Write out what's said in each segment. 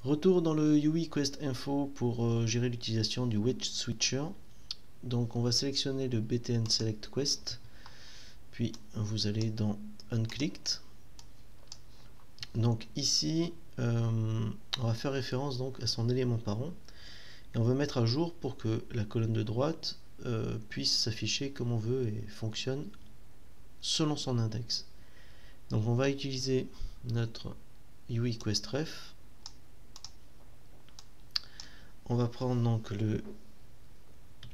Retour dans le UI Quest Info pour gérer l'utilisation du Wedge Switcher. Donc on va sélectionner le BTN Select Quest, puis vous allez dans Unclicked. Donc ici on va faire référence donc à son élément parent et on va mettre à jour pour que la colonne de droite puisse s'afficher comme on veut et fonctionne selon son index. Donc on va utiliser notre UI Quest Ref. On va prendre donc le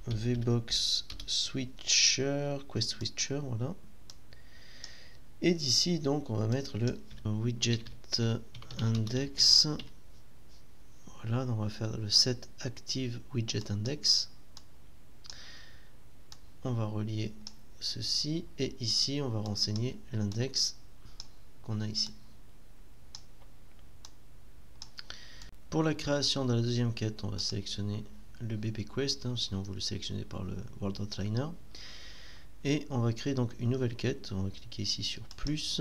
VBox Switcher, Quest Switcher, voilà. Et d'ici donc on va mettre le widget index. Voilà, donc on va faire le set active widget index. On va relier ceci et ici on va renseigner l'index qu'on a ici. Pour la création de la deuxième quête, on va sélectionner le BP Quest, sinon vous le sélectionnez par le World Outliner. Et on va créer donc une nouvelle quête. On va cliquer ici sur plus.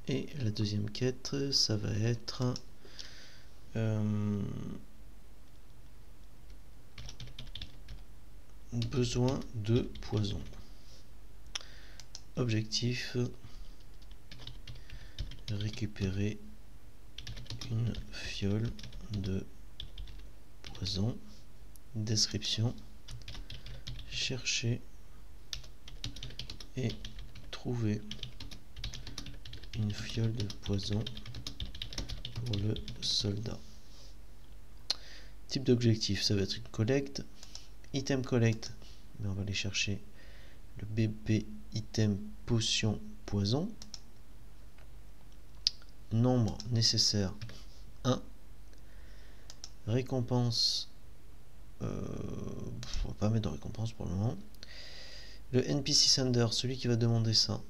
Et la deuxième quête, ça va être besoin de poison. Objectif, récupérer une fiole de poison. Description, chercher et trouver une fiole de poison pour le soldat. Type d'objectif, ça va être une collecte. Item collect, mais on va aller chercher le BP item potion poison. Nombre nécessaire 1. Récompense, on va pas mettre de récompense pour le moment. Le NPC sender, celui qui va demander ça,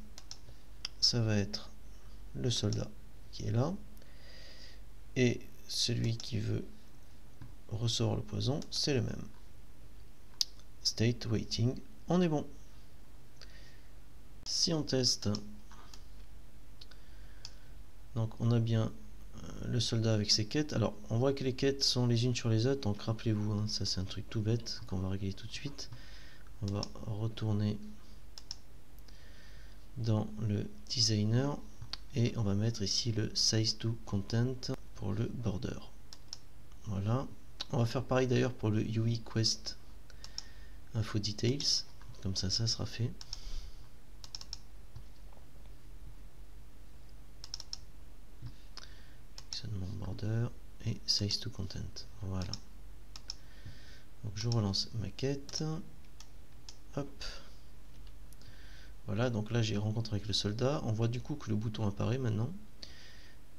ça va être le soldat qui est là. Et celui qui veut recevoir le poison, c'est le même. State waiting, on est bon. Si on teste, donc on a bien le soldat avec ses quêtes. Alors on voit que les quêtes sont les unes sur les autres, donc rappelez-vous, ça c'est un truc tout bête qu'on va régler tout de suite. On va retourner dans le designer et on va mettre ici le size to content pour le border. Voilà, on va faire pareil d'ailleurs pour le UI Quest Info Details, comme ça sera fait. Border et size to content. Voilà. Donc je relance ma quête. Hop. Voilà, donc là j'ai rencontré avec le soldat. On voit du coup que le bouton apparaît maintenant.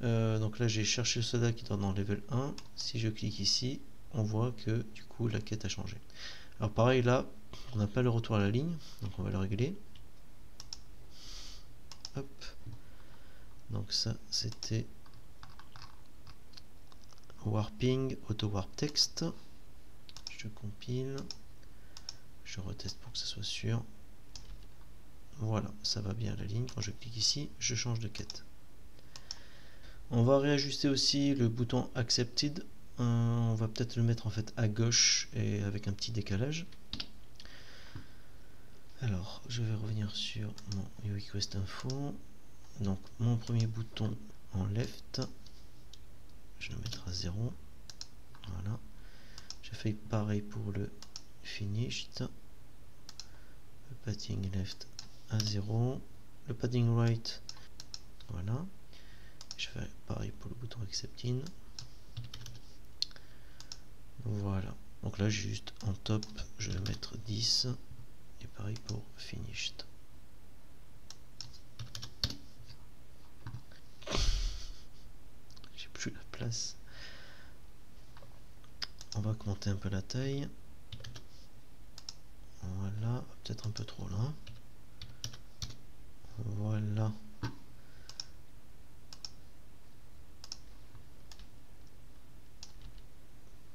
Donc là j'ai cherché le soldat qui est dans level 1. Si je clique ici, on voit que du coup la quête a changé. Alors pareil là, on n'a pas le retour à la ligne, donc on va le régler. Hop. Donc ça c'était warping, auto warp text. Je compile, je reteste pour que ça soit sûr. Voilà, ça va bien à la ligne. Quand je clique ici, je change de quête. On va réajuster aussi le bouton accepted. On va peut-être le mettre en fait à gauche et avec un petit décalage. Alors, je vais revenir sur mon UI Quest Info. Donc, mon premier bouton en left, je vais le mettre à 0. Voilà. Je fais pareil pour le finished. Le padding left à 0. Le padding right, voilà. Je fais pareil pour le bouton accepting. Voilà. Donc là, juste en top, je vais mettre 10. Et pareil pour finished. J'ai plus la place. On va augmenter un peu la taille. Voilà. Peut-être un peu trop là. Voilà.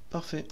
Parfait.